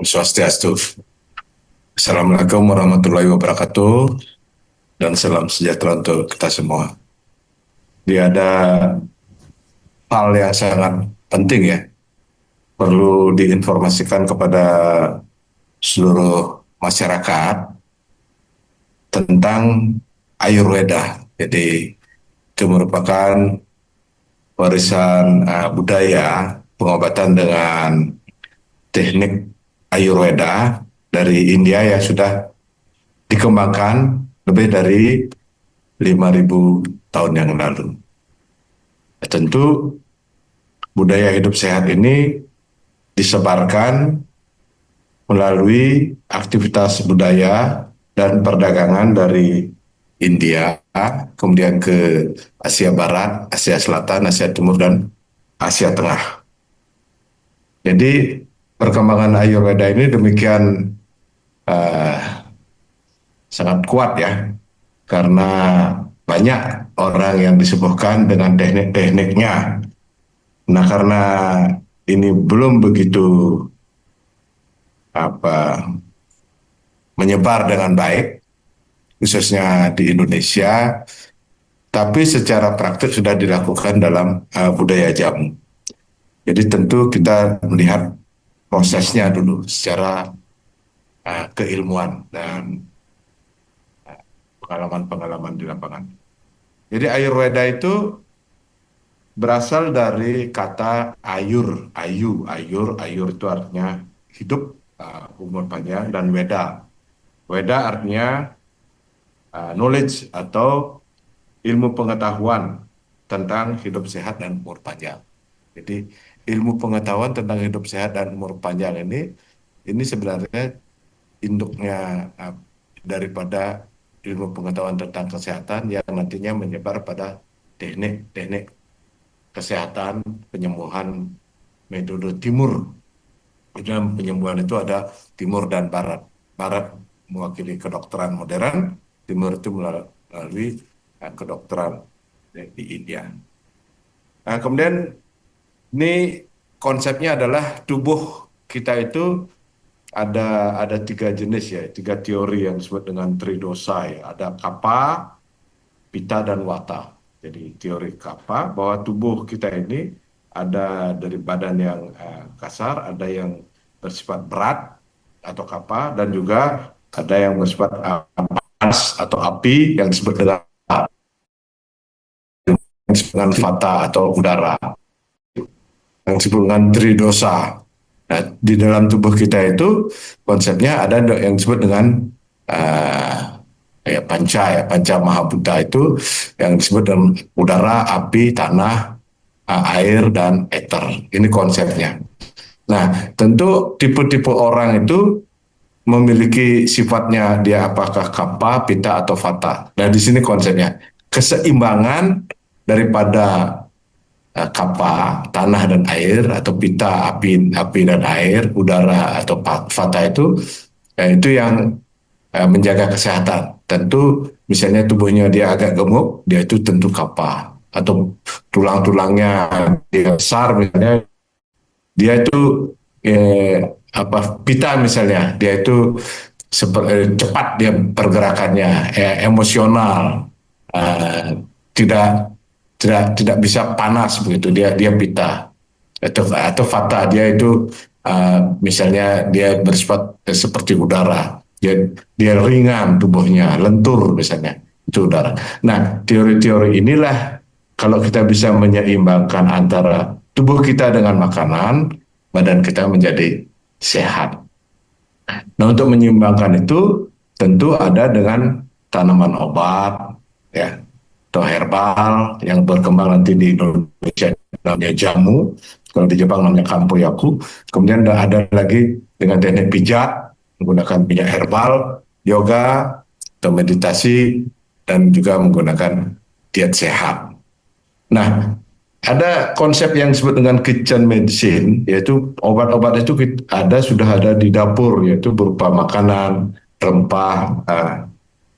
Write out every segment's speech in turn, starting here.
Om Swastiastu. Assalamualaikum warahmatullahi wabarakatuh dan salam sejahtera untuk kita semua. Dia ada hal yang sangat penting ya, perlu diinformasikan kepada seluruh masyarakat tentang Ayurveda. Jadi itu merupakan warisan budaya pengobatan dengan teknik Ayurveda dari India yang sudah dikembangkan lebih dari 5.000 tahun yang lalu. Tentu budaya hidup sehat ini disebarkan melalui aktivitas budaya dan perdagangan dari India, kemudian ke Asia Barat, Asia Selatan, Asia Timur, dan Asia Tengah. Jadi perkembangan Ayurveda ini demikian sangat kuat ya, karena banyak orang yang disembuhkan dengan teknik-tekniknya. Nah, karena ini belum begitu menyebar dengan baik, khususnya di Indonesia, tapi secara praktik sudah dilakukan dalam budaya jamu. Jadi tentu kita melihat prosesnya dulu secara keilmuan dan pengalaman-pengalaman di lapangan. Jadi Ayurveda itu berasal dari kata ayur, ayur itu artinya hidup, umur panjang, dan Weda. Weda artinya knowledge atau ilmu pengetahuan tentang hidup sehat dan umur panjang. Jadi ilmu pengetahuan tentang hidup sehat dan umur panjang ini sebenarnya induknya daripada ilmu pengetahuan tentang kesehatan yang nantinya menyebar pada teknik-teknik kesehatan, penyembuhan metode timur. Di dalam penyembuhan itu ada timur dan barat. Barat mewakili kedokteran modern, timur itu melalui kedokteran di India. Nah, kemudian ini konsepnya adalah tubuh kita itu ada 3 jenis ya, 3 teori yang disebut dengan tridosa ya. Ada Kapha, Pitta, dan Vata. Jadi teori Kapha bahwa tubuh kita ini ada dari badan yang kasar, ada yang bersifat berat atau Kapha, dan juga ada yang bersifat panas atau api yang disebut dengan Vata atau udara, yang disebut dengan tridosa. Nah, di dalam tubuh kita itu konsepnya ada yang disebut dengan panca mahabhuta, itu yang disebut dengan udara, api, tanah, air, dan ether. Ini konsepnya. Nah, tentu tipe-tipe orang itu memiliki sifatnya dia apakah Kapha, Pitta, atau Vata. Nah, di sini konsepnya keseimbangan daripada Kapha, tanah dan air, atau Pitta, api dan air, udara atau Vata itu yang menjaga kesehatan. Tentu misalnya tubuhnya dia agak gemuk, dia itu tentu Kapha, atau tulang-tulangnya dia besar misalnya, dia itu Pitta misalnya, dia itu cepat dia pergerakannya, emosional, tidak tidak bisa panas begitu, dia Pitta. Atau Vata, dia itu misalnya dia bersifat seperti udara, dia ringan tubuhnya, lentur misalnya, itu udara. Nah, teori-teori inilah kalau kita bisa menyeimbangkan antara tubuh kita dengan makanan, badan kita menjadi sehat. Nah, untuk menyeimbangkan itu tentu ada dengan tanaman obat ya, atau herbal yang berkembang nanti di Indonesia namanya jamu, kalau di Jepang namanya kampoyaku. Kemudian ada lagi dengan teknik pijat, menggunakan minyak herbal, yoga, atau meditasi, dan juga menggunakan diet sehat. Nah, ada konsep yang disebut dengan kitchen medicine, yaitu obat-obat itu sudah ada di dapur, yaitu berupa makanan, rempah,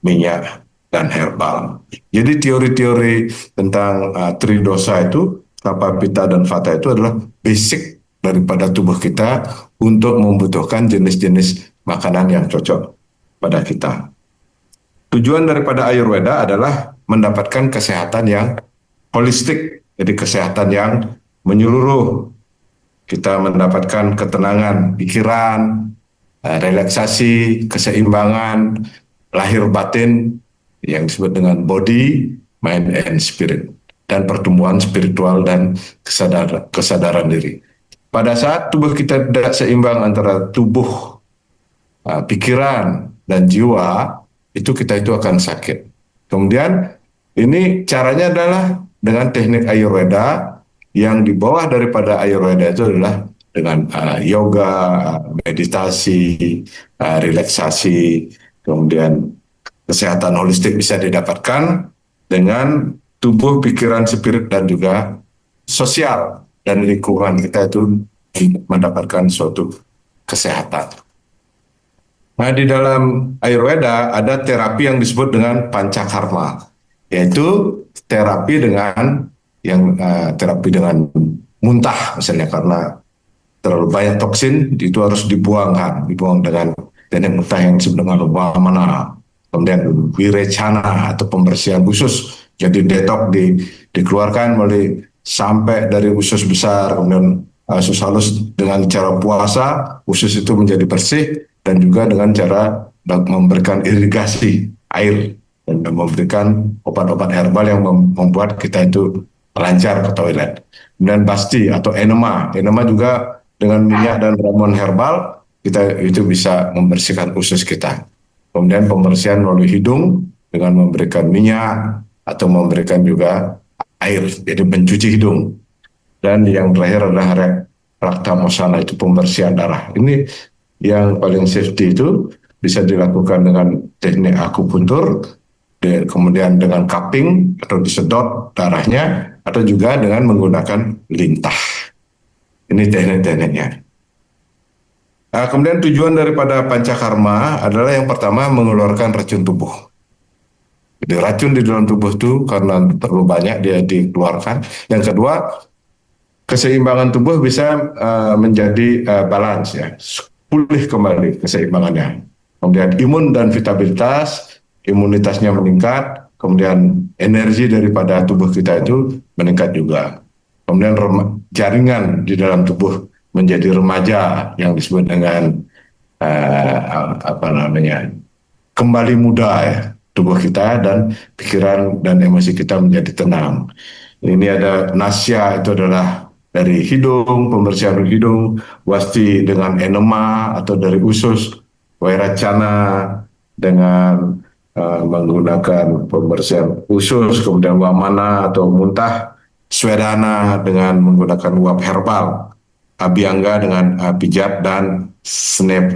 minyak, dan herbal. Jadi teori-teori tentang tridosa itu, Kapha, Pitta, dan Vata itu adalah basic daripada tubuh kita untuk membutuhkan jenis-jenis makanan yang cocok pada kita. Tujuan daripada Ayurveda adalah mendapatkan kesehatan yang holistik, jadi kesehatan yang menyeluruh. Kita mendapatkan ketenangan pikiran, relaksasi, keseimbangan, lahir batin yang disebut dengan body, mind, and spirit, dan pertumbuhan spiritual dan kesadaran diri. Pada saat tubuh kita tidak seimbang antara tubuh, pikiran, dan jiwa, kita itu akan sakit. Kemudian ini caranya adalah dengan teknik Ayurveda, yang di bawah daripada Ayurveda itu adalah dengan yoga, meditasi, relaksasi, kemudian kesehatan holistik bisa didapatkan dengan tubuh, pikiran, spirit, dan juga sosial dan lingkungan kita itu mendapatkan suatu kesehatan. Nah, di dalam Ayurveda ada terapi yang disebut dengan pancakarma, yaitu terapi dengan terapi dengan muntah misalnya, karena terlalu banyak toksin itu harus dibuang dengan teknik muntah yang disebut dengan wamana. Kemudian wirecana atau pembersihan usus, jadi detok dikeluarkan melalui sampai dari usus besar, kemudian usus halus dengan cara puasa, usus itu menjadi bersih, dan juga dengan cara memberikan irigasi air dan memberikan obat-obat herbal yang membuat kita itu lancar ke toilet. Kemudian basti atau enema juga dengan minyak dan ramuan herbal kita itu bisa membersihkan usus kita. Kemudian pembersihan melalui hidung dengan memberikan minyak atau memberikan juga air, jadi mencuci hidung. Dan yang terakhir adalah raktamosana, itu pembersihan darah. Ini yang paling safety, itu bisa dilakukan dengan teknik akupuntur, kemudian dengan cupping atau disedot darahnya, atau juga dengan menggunakan lintah. Ini teknik-tekniknya. Nah, kemudian tujuan daripada pancakarma adalah yang pertama mengeluarkan racun tubuh. Jadi racun di dalam tubuh itu karena terlalu banyak dia dikeluarkan. Yang kedua, keseimbangan tubuh bisa menjadi balance, ya, pulih kembali keseimbangannya. Kemudian imun dan imunitasnya meningkat, kemudian energi daripada tubuh kita itu meningkat juga. Kemudian jaringan di dalam tubuh menjadi remaja yang disebut dengan kembali muda, ya, tubuh kita, dan pikiran dan emosi kita menjadi tenang. Ini ada nasya, itu adalah dari hidung, pembersihan hidung, wasti dengan enema atau dari usus, wairacana dengan menggunakan pembersihan usus, kemudian wamana atau muntah, swedana dengan menggunakan uap herbal, abhyanga dengan pijat, dan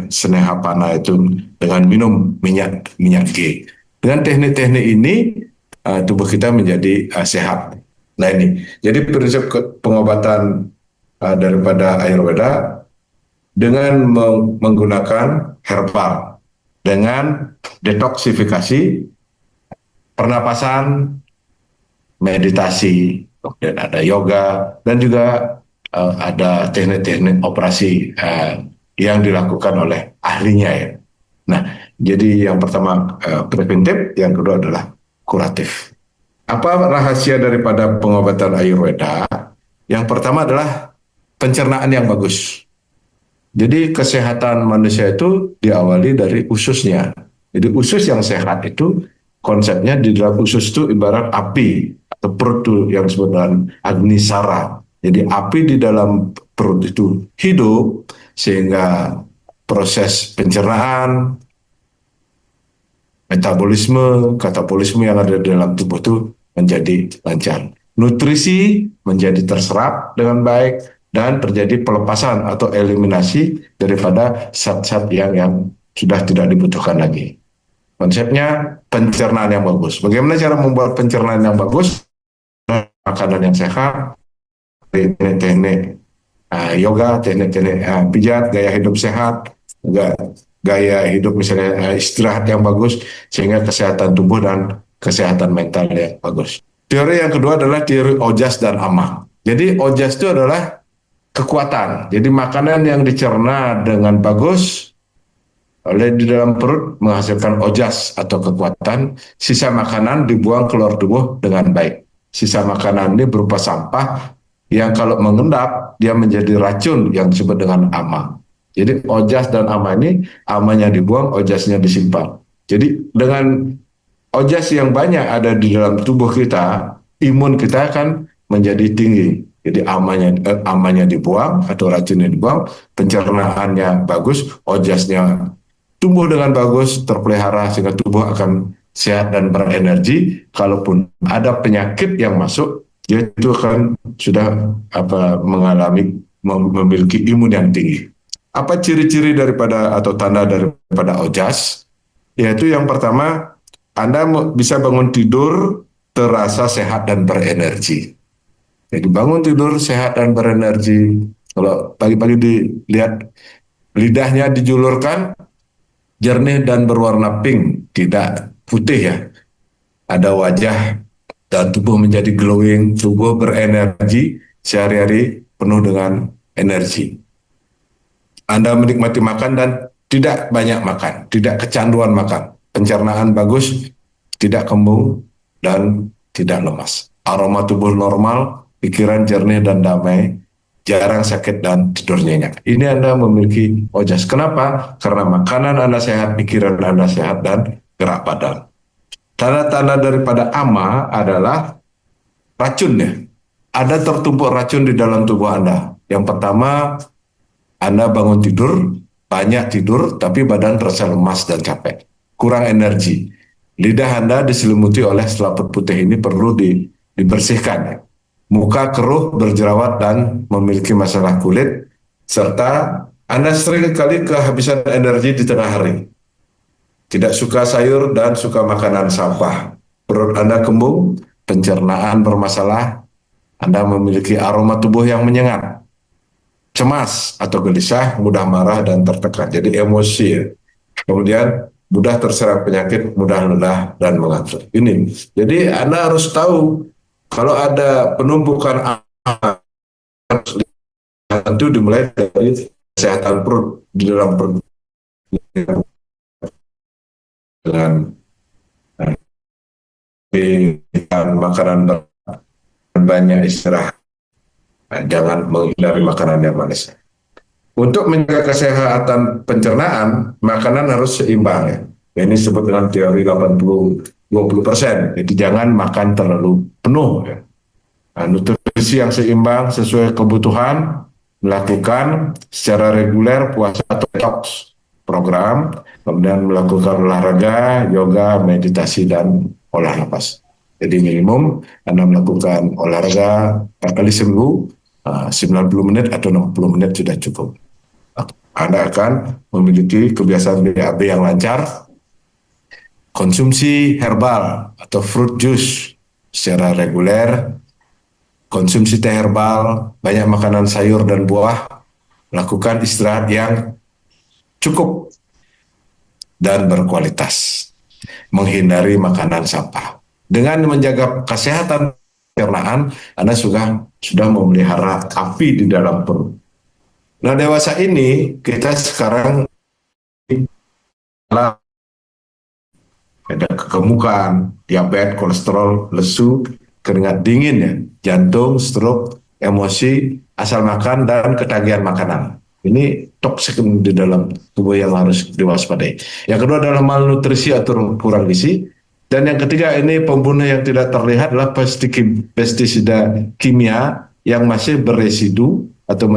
snehapana itu dengan minum minyak G. Dengan teknik-teknik ini tubuh kita menjadi sehat. Nah, ini jadi prinsip pengobatan daripada Ayurveda dengan menggunakan herbal, dengan detoksifikasi, pernapasan, meditasi, kemudian ada yoga, dan juga ada teknik-teknik operasi yang dilakukan oleh ahlinya, ya. Nah, jadi yang pertama preventif, yang kedua adalah kuratif. Apa rahasia daripada pengobatan Ayurveda? Yang pertama adalah pencernaan yang bagus. Jadi kesehatan manusia itu diawali dari ususnya. Jadi usus yang sehat itu konsepnya di dalam usus itu ibarat api atau perut itu yang disebut dengan agnisara. Jadi api di dalam perut itu hidup sehingga proses pencernaan, metabolisme, katabolisme yang ada di dalam tubuh itu menjadi lancar. Nutrisi menjadi terserap dengan baik dan terjadi pelepasan atau eliminasi daripada zat-zat yang sudah tidak dibutuhkan lagi. Konsepnya pencernaan yang bagus. Bagaimana cara membuat pencernaan yang bagus? Makanan yang sehat, teknik-teknik yoga, teknik-teknik pijat, gaya hidup sehat, gaya hidup misalnya istirahat yang bagus, sehingga kesehatan tubuh dan kesehatan mental yang bagus. Teori yang kedua adalah teori Ojas dan Ama. Jadi Ojas itu adalah kekuatan. Jadi makanan yang dicerna dengan bagus oleh di dalam perut menghasilkan ojas atau kekuatan, sisa makanan dibuang keluar tubuh dengan baik. Sisa makanan ini berupa sampah yang kalau mengendap dia menjadi racun yang disebut dengan ama. Jadi ojas dan ama ini, amanya dibuang, ojasnya disimpan. Jadi dengan ojas yang banyak ada di dalam tubuh kita, imun kita akan menjadi tinggi. Jadi amanya dibuang atau racunnya dibuang, pencernaannya bagus, ojasnya tumbuh dengan bagus, terpelihara sehingga tubuh akan sehat dan berenergi. Kalaupun ada penyakit yang masuk, dia itu akan sudah mengalami memiliki imun yang tinggi. Apa ciri-ciri daripada atau tanda daripada ojas? Yaitu yang pertama, Anda bisa bangun tidur terasa sehat dan berenergi. Jadi bangun tidur sehat dan berenergi. Kalau pagi-pagi dilihat lidahnya dijulurkan, jernih dan berwarna pink, tidak putih ya. Ada wajah dan tubuh menjadi glowing, tubuh berenergi, sehari-hari penuh dengan energi. Anda menikmati makan dan tidak banyak makan, tidak kecanduan makan. Pencernaan bagus, tidak kembung, dan tidak lemas. Aroma tubuh normal, pikiran jernih dan damai, jarang sakit dan tidur nyenyak. Ini Anda memiliki ojas. Kenapa? Karena makanan Anda sehat, pikiran Anda sehat, dan gerak badan. Tanda-tanda daripada ama adalah racunnya. Ada tertumpuk racun di dalam tubuh Anda. Yang pertama, Anda bangun tidur, banyak tidur, tapi badan terasa lemas dan capek. Kurang energi. Lidah Anda diselimuti oleh selaput putih, ini perlu dibersihkan. Muka keruh, berjerawat, dan memiliki masalah kulit, serta Anda sering kali kehabisan energi di tengah hari. Tidak suka sayur dan suka makanan sampah. Perut Anda kembung, pencernaan bermasalah, Anda memiliki aroma tubuh yang menyengat. Cemas atau gelisah, mudah marah dan tertekan. Jadi emosi ya. Kemudian mudah terserang penyakit, mudah lelah dan mengantuk. Ini. Jadi Anda harus tahu kalau ada penumpukan itu dimulai dari kesehatan perut di dalam perut dengan makanan banyak istirahat. Jangan menghindari makanan yang manis. Untuk menjaga kesehatan pencernaan, makanan harus seimbang ya. Ini disebut dengan teori 80-20%. Jadi jangan makan terlalu penuh ya. Nah, nutrisi yang seimbang sesuai kebutuhan, melakukan secara reguler puasa atau detox program, kemudian melakukan olahraga, yoga, meditasi, dan olah nafas. Jadi minimum Anda melakukan olahraga 4 kali seminggu, 90 menit atau 60 menit sudah cukup. Anda akan memiliki kebiasaan BAB yang lancar. Konsumsi herbal atau fruit juice secara reguler, konsumsi teh herbal, banyak makanan sayur dan buah, lakukan istirahat yang cukup dan berkualitas, menghindari makanan sampah. Dengan menjaga kesehatan pencernaan, Anda sudah memelihara api di dalam perut. Nah, dewasa ini kita sekarang ada kegemukan, diabetes, kolesterol, lesu, keringat dingin ya, jantung, stroke, emosi, asal makan, dan ketagihan makanan. Ini toksik di dalam tubuh yang harus diwaspadai. Yang kedua adalah malnutrisi atau kurang gizi. Dan yang ketiga ini pembunuh yang tidak terlihat adalah pestisida kimia yang masih beresidu atau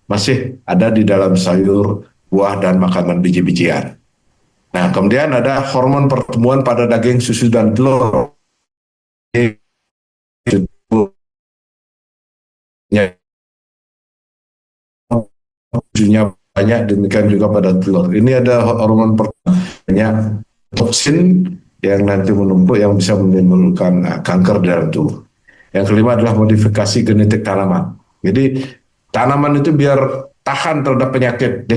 masih ada di dalam sayur, buah, dan makanan biji-bijian. Nah, kemudian ada hormon pertumbuhan pada daging, susu, dan telur. Susunya banyak, demikian juga pada telur. Ini ada hormon pertumbuhannya, toksin yang nanti menumpuk yang bisa menimbulkan kanker dalam tubuh. Yang kelima adalah modifikasi genetik tanaman. Jadi tanaman itu biar tahan terhadap penyakit,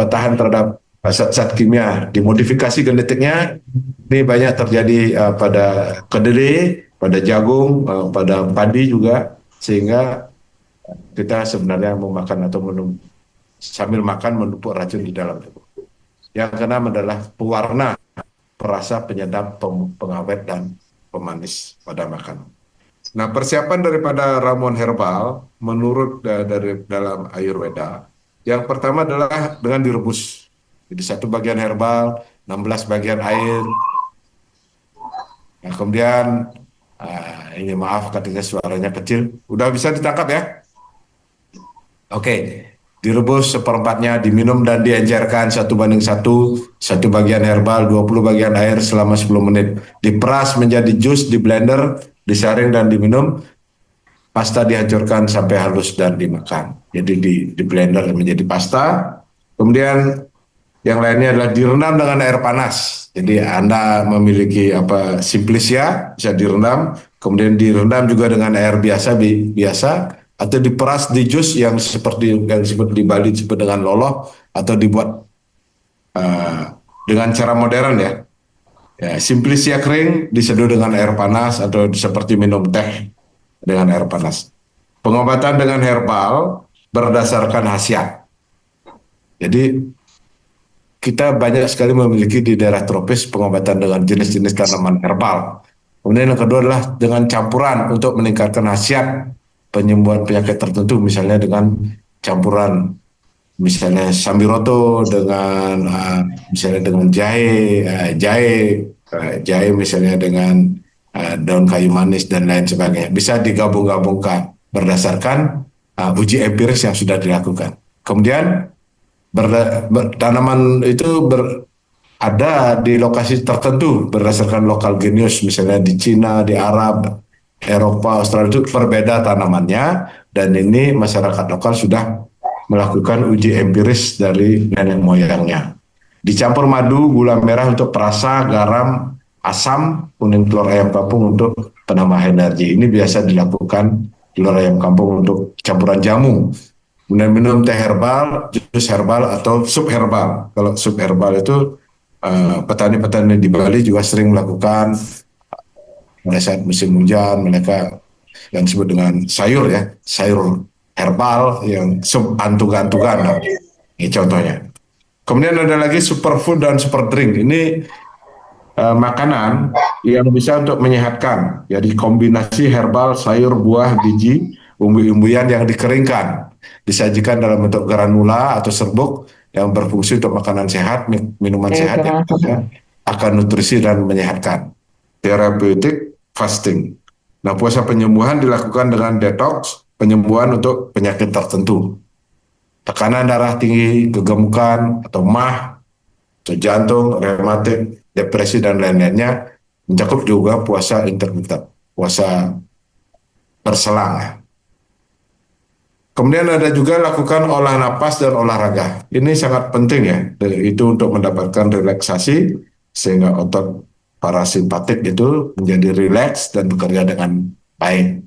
tahan terhadap zat kimia, dimodifikasi genetiknya. Ini banyak terjadi pada kedelai, pada jagung, pada padi juga, sehingga Kita sebenarnya mau makan atau minum sambil makan menumpuk racun di dalam tubuh. Yang keenam adalah pewarna, perasa, penyedap, pengawet, dan pemanis pada makanan. Nah, persiapan daripada ramuan herbal menurut dari dalam Ayurveda, yang pertama adalah dengan direbus. Jadi satu bagian herbal, 16 bagian air. Nah, kemudian ini maaf katanya suaranya kecil. Udah bisa ditangkap ya? Oke, direbus seperempatnya, diminum dan diajarkan 1:1, satu bagian herbal, 20 bagian air selama 10 menit. Diperas menjadi jus, di blender, disaring dan diminum. Pasta dihancurkan sampai halus dan dimakan. Jadi di blender menjadi pasta. Kemudian yang lainnya adalah direndam dengan air panas. Jadi Anda memiliki apa simplicia bisa direndam, kemudian direndam juga dengan air biasa biasa atau diperas di jus yang seperti yang disebut di Bali disebut dengan loloh atau dibuat uh, dengan cara modern ya. Ya, simplicia kering diseduh dengan air panas atau seperti minum teh dengan air panas. Pengobatan dengan herbal berdasarkan khasiat. Jadi kita banyak sekali memiliki di daerah tropis pengobatan dengan jenis-jenis tanaman herbal. Kemudian yang kedua adalah dengan campuran untuk meningkatkan khasiat penyembuhan penyakit tertentu, misalnya dengan campuran misalnya sambiroto dengan misalnya dengan jahe misalnya dengan daun kayu manis dan lain sebagainya. Bisa digabung-gabungkan berdasarkan uji empiris yang sudah dilakukan. Kemudian tanaman itu ada di lokasi tertentu berdasarkan lokal genius, misalnya di Cina, di Arab, Eropa, Australia itu berbeda tanamannya, dan ini masyarakat lokal sudah melakukan uji empiris dari nenek moyangnya. Dicampur madu, gula merah untuk perasa, garam, asam, kuning telur ayam kampung untuk penambah energi. Ini biasa dilakukan telur ayam kampung untuk campuran jamu. Kemudian minum teh herbal, jus herbal, atau sup herbal. Kalau sup herbal itu petani-petani di Bali juga sering melakukan pada saat musim hujan. Mereka yang disebut dengan sayur ya, sayur herbal yang sup antuk-antukan. Nah, ini contohnya. Kemudian ada lagi superfood dan super drink. Ini makanan yang bisa untuk menyehatkan. Jadi kombinasi herbal, sayur, buah, biji, umbi-umbian yang dikeringkan. Disajikan dalam bentuk granula atau serbuk yang berfungsi untuk makanan sehat, minuman sehat yang akan nutrisi dan menyehatkan. Therapeutic fasting. Nah, puasa penyembuhan dilakukan dengan detox, penyembuhan untuk penyakit tertentu. Tekanan darah tinggi, kegemukan, atau mah, atau jantung, rematik, depresi, dan lain-lainnya mencakup juga puasa intermittent, puasa berselang. Kemudian ada juga lakukan olah napas dan olahraga. Ini sangat penting ya, itu untuk mendapatkan relaksasi sehingga otot parasimpatik itu menjadi rileks dan bekerja dengan baik.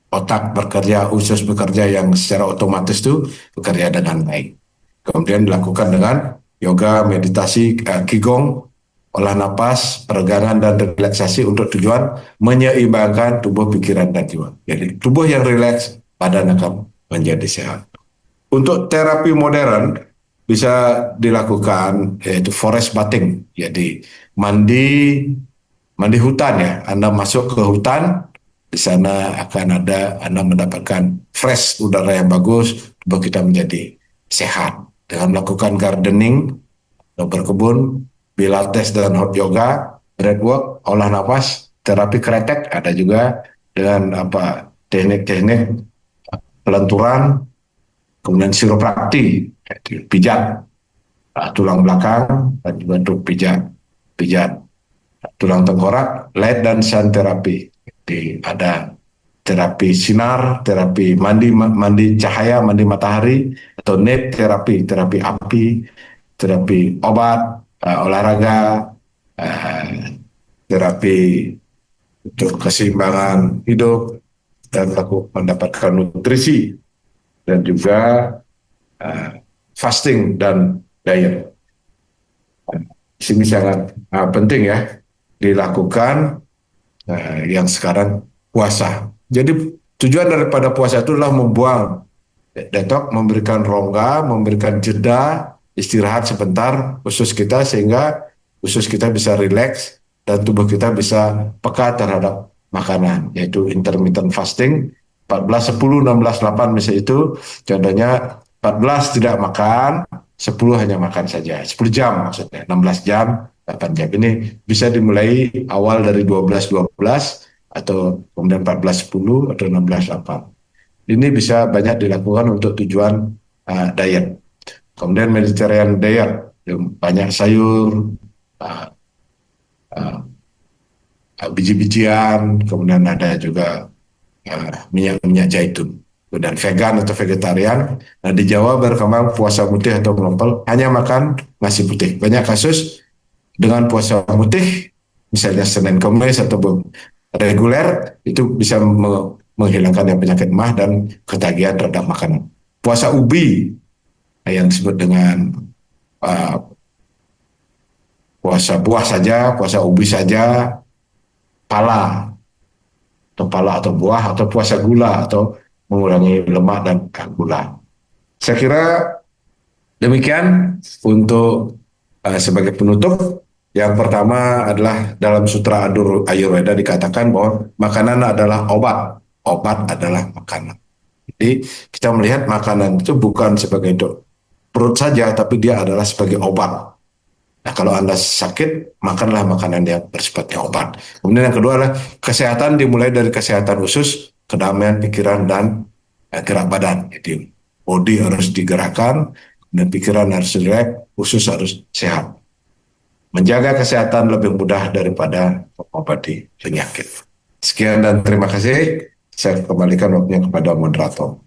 Otak bekerja, usus bekerja yang secara otomatis itu bekerja dengan baik. Kemudian dilakukan dengan yoga, meditasi, qigong, olah napas, peregangan, dan relaksasi untuk tujuan menyeimbangkan tubuh, pikiran, dan jiwa. Jadi tubuh yang rileks, badan akan menjadi sehat. Untuk terapi modern bisa dilakukan yaitu forest bathing, jadi mandi mandi hutan ya. Anda masuk ke hutan, di sana akan ada Anda mendapatkan fresh udara yang bagus, tubuh kita menjadi sehat dengan melakukan gardening atau berkebun, pilates dan hot yoga, breathwork, olah nafas, terapi kretek, ada juga dengan apa teknik-teknik pelenturan, kemudian siroprakti, pijat tulang belakang dan juga untuk pijat tulang tengkorak, light dan sound terapi. Jadi ada terapi sinar, terapi mandi cahaya, mandi matahari, atau net terapi, terapi api, terapi obat, olahraga, terapi untuk keseimbangan hidup dan mendapatkan nutrisi dan juga fasting dan diet. Di sini sangat penting ya dilakukan yang sekarang puasa. Jadi Tujuan daripada puasa itu adalah membuang detox, memberikan rongga, memberikan jeda, istirahat sebentar usus kita sehingga usus kita bisa rileks dan tubuh kita bisa peka terhadap makanan, yaitu intermittent fasting 14 10 16 8 misalnya itu contohnya 14 tidak makan, 10 hanya makan saja. 10 jam maksudnya, 16 jam, 8 jam. Ini bisa dimulai awal dari 12 12 atau kemudian 14 10 atau 16 8. Ini bisa banyak dilakukan untuk tujuan diet. Kemudian Mediterranean diet, banyak sayur, uh, uh, biji-bijian, kemudian ada juga minyak-minyak zaitun. Dan vegan atau vegetarian. Nah, di Jawa berkembang puasa putih atau mempel, hanya makan nasi putih. Banyak kasus dengan puasa putih, misalnya Senin Kamis atau reguler, itu bisa menghilangkan yang penyakit mah dan ketagihan terhadap makanan. Puasa ubi yang disebut dengan uh, puasa buah saja, puasa ubi saja, pala atau buah atau puasa gula atau mengurangi lemak dan gula. Saya kira demikian untuk sebagai penutup. Yang pertama adalah dalam Sutra Ayurveda dikatakan bahwa makanan adalah obat, obat adalah makanan. Jadi kita melihat makanan itu bukan sebagai untuk perut saja, tapi dia adalah sebagai obat. Nah, kalau Anda sakit, makanlah makanan yang bersifatnya obat. Kemudian yang kedua adalah kesehatan dimulai dari kesehatan usus, kedamaian pikiran, dan gerak badan. Jadi body harus digerakkan, dan pikiran harus rileks, usus harus sehat. Menjaga kesehatan lebih mudah daripada mengobati penyakit. Sekian dan terima kasih. Saya kembalikan waktunya kepada moderator.